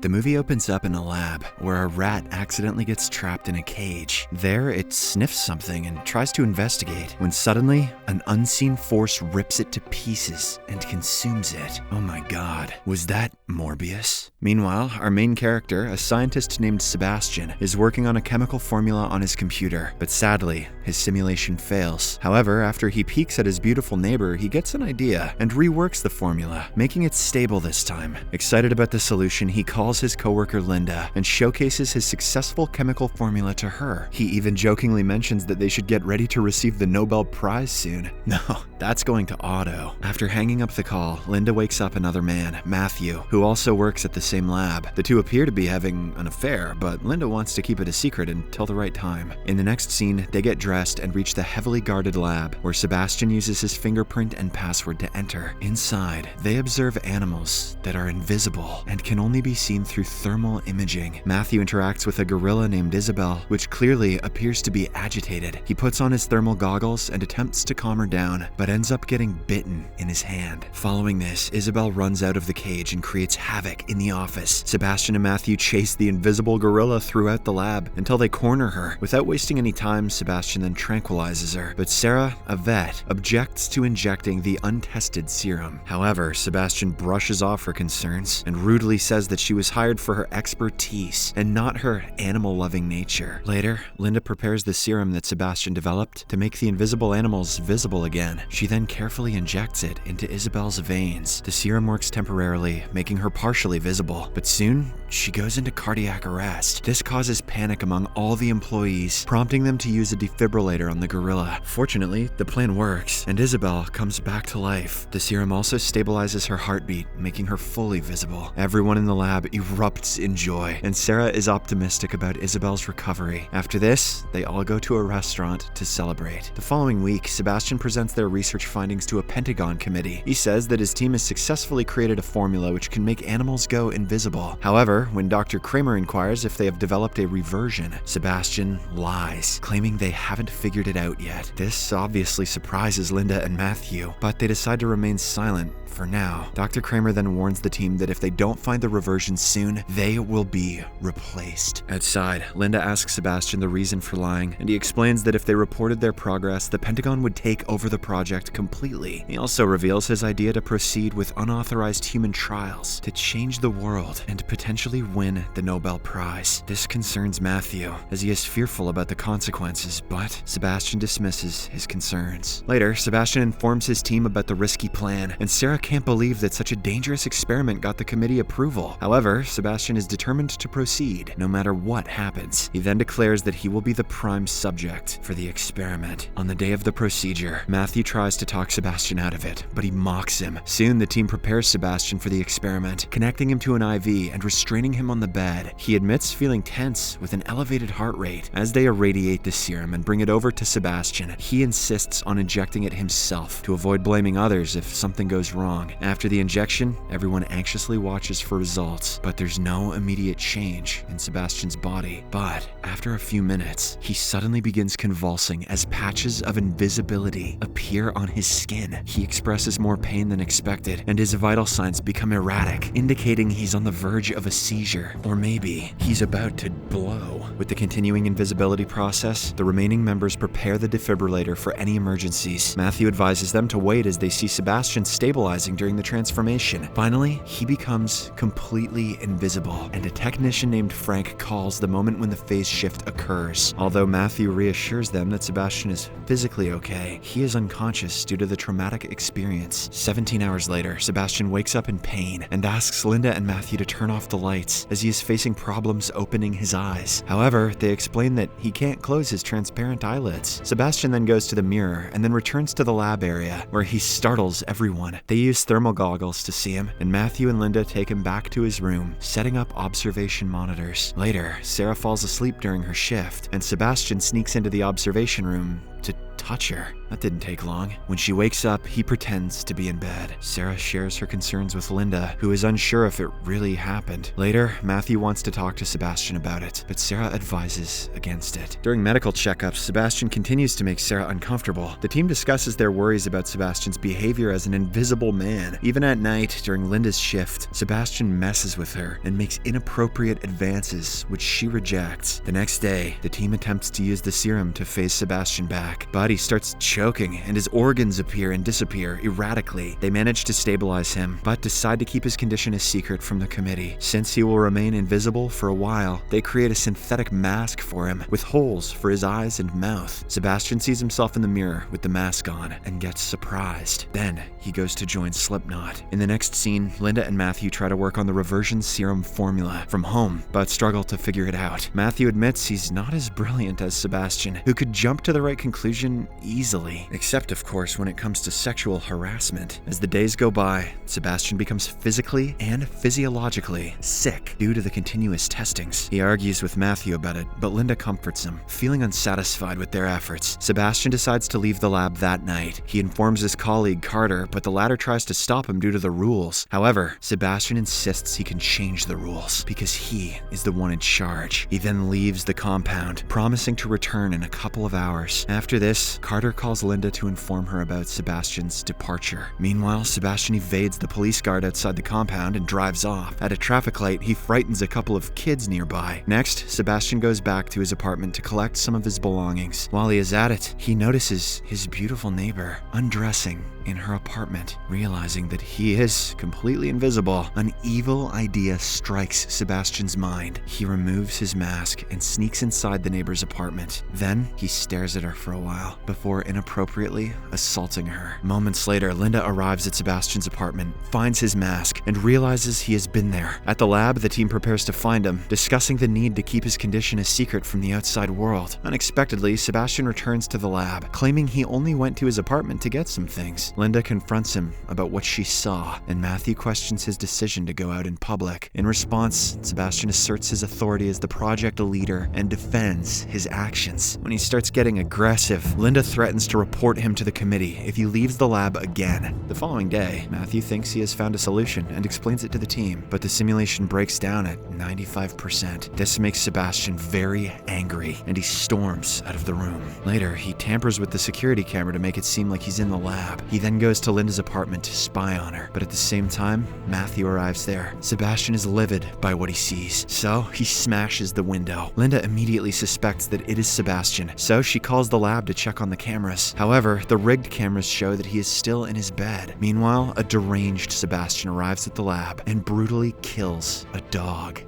The movie opens up in a lab where a rat accidentally gets trapped in a cage. There, it sniffs something and tries to investigate when suddenly an unseen force rips it to pieces and consumes it. Oh my god, was that Morbius? Meanwhile, our main character, a scientist named Sebastian, is working on a chemical formula on his computer, but sadly, his simulation fails. However, after he peeks at his beautiful neighbor, he gets an idea and reworks the formula, making it stable this time. Excited about the solution, he calls his coworker Linda and showcases his successful chemical formula to her. He even jokingly mentions that they should get ready to receive the Nobel Prize soon. No, that's going to Otto. After hanging up the call, Linda wakes up another man, Matthew, who also works at the same lab. The two appear to be having an affair, but Linda wants to keep it a secret until the right time. In the next scene, they get dressed and reach the heavily guarded lab, where Sebastian uses his fingerprint and password to enter. Inside, they observe animals that are invisible and can only be seen through thermal imaging. Matthew interacts with a gorilla named Isabel, which clearly appears to be agitated. He puts on his thermal goggles and attempts to calm her down, but ends up getting bitten in his hand. Following this, Isabel runs out of the cage and creates havoc in the office. Sebastian and Matthew chase the invisible gorilla throughout the lab until they corner her. Without wasting any time, Sebastian then tranquilizes her, but Sarah, a vet, objects to injecting the untested serum. However, Sebastian brushes off her concerns and rudely says that she was hired for her expertise and not her animal-loving nature. Later, Linda prepares the serum that Sebastian developed to make the invisible animals visible again. She then carefully injects it into Isabel's veins. The serum works temporarily, making her partially visible, but soon she goes into cardiac arrest. This causes panic among all the employees, prompting them to use a defibrillator on the gorilla. Fortunately, the plan works, and Isabel comes back to life. The serum also stabilizes her heartbeat, making her fully visible. Everyone in the lab erupts in joy, and Sarah is optimistic about Isabel's recovery. After this, they all go to a restaurant to celebrate. The following week, Sebastian presents their research findings to a Pentagon committee. He says that his team has successfully created a formula which can make animals go invisible. However, when Dr. Kramer inquires if they have developed a reversion, Sebastian lies, claiming they haven't figured it out yet. This obviously surprises Linda and Matthew, but they decide to remain silent for now. Dr. Kramer then warns the team that if they don't find the reversion soon, they will be replaced. Outside, Linda asks Sebastian the reason for lying, and he explains that if they reported their progress, the Pentagon would take over the project completely. He also reveals his idea to proceed with unauthorized human trials to change the world and potentially win the Nobel Prize. This concerns Matthew, as he is fearful about the consequences, but Sebastian dismisses his concerns. Later, Sebastian informs his team about the risky plan, and Sarah can't believe that such a dangerous experiment got the committee approval. However, Sebastian is determined to proceed, no matter what happens. He then declares that he will be the prime subject for the experiment. On the day of the procedure, Matthew tries to talk Sebastian out of it, but he mocks him. Soon, the team prepares Sebastian for the experiment, connecting him to an IV and restraining him on the bed. He admits feeling tense with an elevated heart rate. As they irradiate the serum and bring it over to Sebastian, he insists on injecting it himself to avoid blaming others if something goes wrong. After the injection, everyone anxiously watches for results, but there's no immediate change in Sebastian's body. But after a few minutes, he suddenly begins convulsing as patches of invisibility appear on his skin. He expresses more pain than expected, and his vital signs become erratic, indicating he's on the verge of a seizure, or maybe he's about to blow. With the continuing invisibility process, the remaining members prepare the defibrillator for any emergencies. Matthew advises them to wait as they see Sebastian stabilizing during the transformation. Finally, he becomes completely invisible, and a technician named Frank calls the moment when the phase shift occurs. Although Matthew reassures them that Sebastian is physically okay, he is unconscious due to the traumatic experience. 17 hours later, Sebastian wakes up in pain and asks Linda and Matthew to turn off the lights as he is facing problems opening his eyes. However, they explain that he can't close his transparent eyelids. Sebastian then goes to the mirror and then returns to the lab area, where he startles everyone. They use thermal goggles to see him, and Matthew and Linda take him back to his room, setting up observation monitors. Later, Sarah falls asleep during her shift, and Sebastian sneaks into the observation room to touch her. That didn't take long. When she wakes up, he pretends to be in bed. Sarah shares her concerns with Linda, who is unsure if it really happened. Later, Matthew wants to talk to Sebastian about it, but Sarah advises against it. During medical checkups, Sebastian continues to make Sarah uncomfortable. The team discusses their worries about Sebastian's behavior as an invisible man. Even at night, during Linda's shift, Sebastian messes with her and makes inappropriate advances, which she rejects. The next day, the team attempts to use the serum to phase Sebastian back, but he starts choking and his organs appear and disappear erratically. They manage to stabilize him, but decide to keep his condition a secret from the committee. Since he will remain invisible for a while, they create a synthetic mask for him with holes for his eyes and mouth. Sebastian sees himself in the mirror with the mask on and gets surprised. Then he goes to join Slipknot. In the next scene, Linda and Matthew try to work on the reversion serum formula from home, but struggle to figure it out. Matthew admits he's not as brilliant as Sebastian, who could jump to the right conclusion easily. Except, of course, when it comes to sexual harassment. As the days go by, Sebastian becomes physically and physiologically sick due to the continuous testings. He argues with Matthew about it, but Linda comforts him. Feeling unsatisfied with their efforts, Sebastian decides to leave the lab that night. He informs his colleague Carter, but the latter tries to stop him due to the rules. However, Sebastian insists he can change the rules because he is the one in charge. He then leaves the compound, promising to return in a couple of hours. After this, Carter calls Linda to inform her about Sebastian's departure. Meanwhile, Sebastian evades the police guard outside the compound and drives off. At a traffic light, he frightens a couple of kids nearby. Next, Sebastian goes back to his apartment to collect some of his belongings. While he is at it, he notices his beautiful neighbor undressing in her apartment. Realizing that he is completely invisible, an evil idea strikes Sebastian's mind. He removes his mask and sneaks inside the neighbor's apartment. Then he stares at her for a while before inappropriately assaulting her. Moments later, Linda arrives at Sebastian's apartment, finds his mask, and realizes he has been there. At the lab, the team prepares to find him, discussing the need to keep his condition a secret from the outside world. Unexpectedly, Sebastian returns to the lab, claiming he only went to his apartment to get some things. Linda confronts him about what she saw, and Matthew questions his decision to go out in public. In response, Sebastian asserts his authority as the project leader and defends his actions. When he starts getting aggressive, Linda threatens to report him to the committee if he leaves the lab again. The following day, Matthew thinks he has found a solution and explains it to the team, but the simulation breaks down at 95%. This makes Sebastian very angry, and he storms out of the room. Later, he tampers with the security camera to make it seem like he's in the lab. He then goes to Linda's apartment to spy on her, but at the same time, Matthew arrives there. Sebastian is livid by what he sees, so he smashes the window. Linda immediately suspects that it is Sebastian, so she calls the lab to check on the cameras. However, the rigged cameras show that he is still in his bed. Meanwhile, a deranged Sebastian arrives at the lab and brutally kills a dog.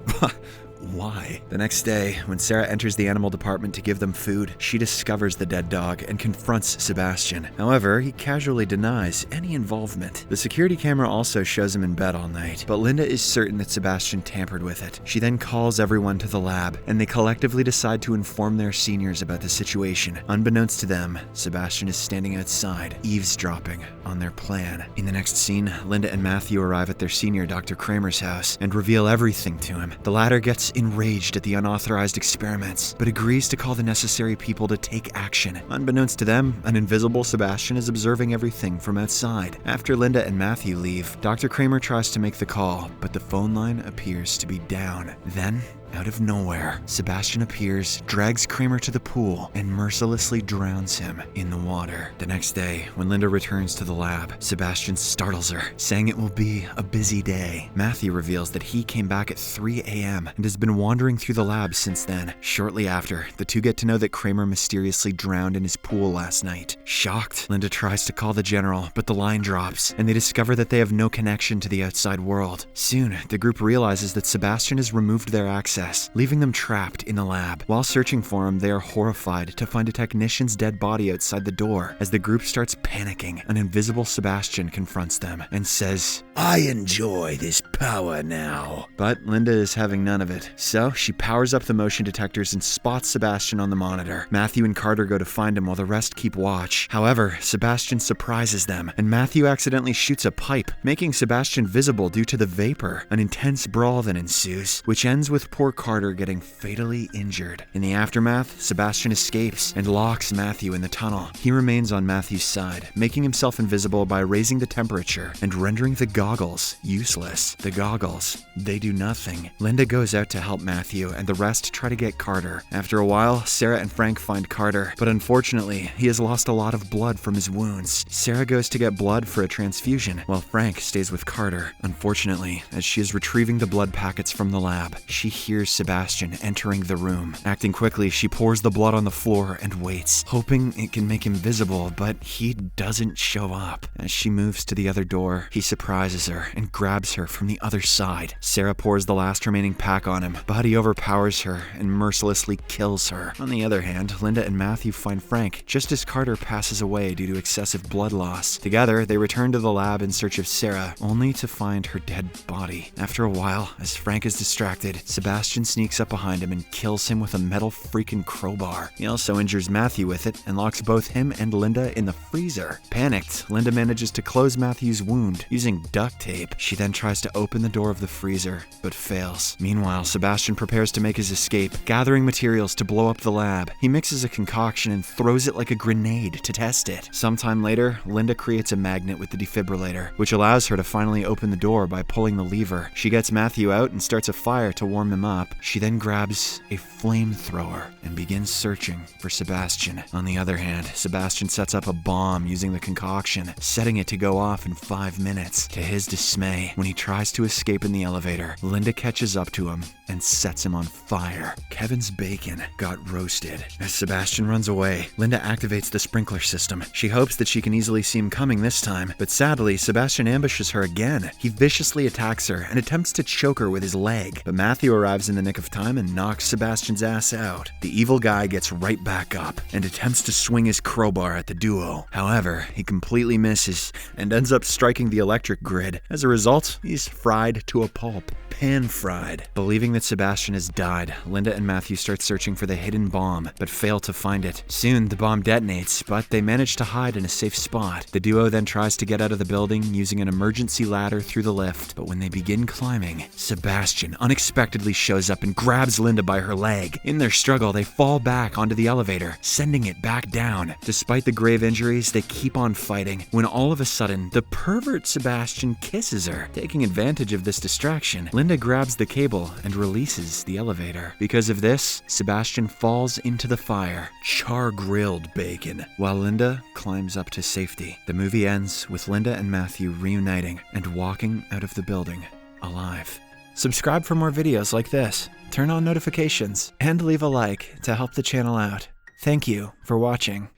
Why? The next day, when Sarah enters the animal department to give them food, she discovers the dead dog and confronts Sebastian. However, he casually denies any involvement. The security camera also shows him in bed all night, but Linda is certain that Sebastian tampered with it. She then calls everyone to the lab, and they collectively decide to inform their seniors about the situation. Unbeknownst to them, Sebastian is standing outside, eavesdropping on their plan. In the next scene, Linda and Matthew arrive at their senior, Dr. Kramer's house, and reveal everything to him. The latter gets enraged at the unauthorized experiments, but agrees to call the necessary people to take action. Unbeknownst to them, an invisible Sebastian is observing everything from outside. After Linda and Matthew leave, Dr. Kramer tries to make the call, but the phone line appears to be down. Then, out of nowhere, Sebastian appears, drags Kramer to the pool, and mercilessly drowns him in the water. The next day, when Linda returns to the lab, Sebastian startles her, saying it will be a busy day. Matthew reveals that he came back at 3 a.m. and has been wandering through the lab since then. Shortly after, the two get to know that Kramer mysteriously drowned in his pool last night. Shocked, Linda tries to call the general, but the line drops, and they discover that they have no connection to the outside world. Soon, the group realizes that Sebastian has removed their access, leaving them trapped in the lab. While searching for him, they are horrified to find a technician's dead body outside the door. As the group starts panicking, an invisible Sebastian confronts them and says I enjoy this power now. But Linda is having none of it. So she powers up the motion detectors and spots Sebastian on the monitor. Matthew and Carter go to find him while the rest keep watch. However, Sebastian surprises them, and Matthew accidentally shoots a pipe, making Sebastian visible due to the vapor. An intense brawl then ensues, which ends with poor Carter getting fatally injured. In the aftermath, Sebastian escapes and locks Matthew in the tunnel. He remains on Matthew's side, making himself invisible by raising the temperature and rendering the goggles useless. The goggles, they do nothing. Linda goes out to help Matthew, and the rest try to get Carter. After a while, Sarah and Frank find Carter, but unfortunately, he has lost a lot of blood from his wounds. Sarah goes to get blood for a transfusion, while Frank stays with Carter. Unfortunately, as she is retrieving the blood packets from the lab, she hears Sebastian entering the room. Acting quickly, she pours the blood on the floor and waits, hoping it can make him visible, but he doesn't show up. As she moves to the other door, he surprises her and grabs her from the other side. Sarah pours the last remaining pack on him, but he overpowers her and mercilessly kills her. On the other hand, Linda and Matthew find Frank just as Carter passes away due to excessive blood loss. Together, they return to the lab in search of Sarah, only to find her dead body. After a while, as Frank is distracted, Sebastian sneaks up behind him and kills him with a metal freaking crowbar. He also injures Matthew with it and locks both him and Linda in the freezer. Panicked, Linda manages to close Matthew's wound using duct tape. She then tries to open the door of the freezer, but fails. Meanwhile, Sebastian prepares to make his escape, gathering materials to blow up the lab. He mixes a concoction and throws it like a grenade to test it. Sometime later, Linda creates a magnet with the defibrillator, which allows her to finally open the door by pulling the lever. She gets Matthew out and starts a fire to warm him up. She then grabs a flamethrower and begins searching for Sebastian. On the other hand, Sebastian sets up a bomb using the concoction, setting it to go off in 5 minutes. To his dismay, when he tries to escape in the elevator, Linda catches up to him and sets him on fire. Kevin's bacon got roasted. As Sebastian runs away, Linda activates the sprinkler system. She hopes that she can easily see him coming this time, but sadly, Sebastian ambushes her again. He viciously attacks her and attempts to choke her with his leg, but Matthew arrives in the nick of time and knocks Sebastian's ass out. The evil guy gets right back up and attempts to swing his crowbar at the duo. However, he completely misses and ends up striking the electric grid. As a result, he's fried to a pulp. Pan-fried. Believing that Sebastian has died, Linda and Matthew start searching for the hidden bomb, but fail to find it. Soon, the bomb detonates, but they manage to hide in a safe spot. The duo then tries to get out of the building using an emergency ladder through the lift, but when they begin climbing, Sebastian unexpectedly shows up and grabs Linda by her leg. In their struggle, they fall back onto the elevator, sending it back down. Despite the grave injuries, they keep on fighting, when all of a sudden, the pervert Sebastian kisses her. Taking advantage of this distraction, Linda grabs the cable and releases the elevator. Because of this, Sebastian falls into the fire, char-grilled bacon, while Linda climbs up to safety. The movie ends with Linda and Matthew reuniting and walking out of the building alive. Subscribe for more videos like this, turn on notifications, and leave a like to help the channel out. Thank you for watching.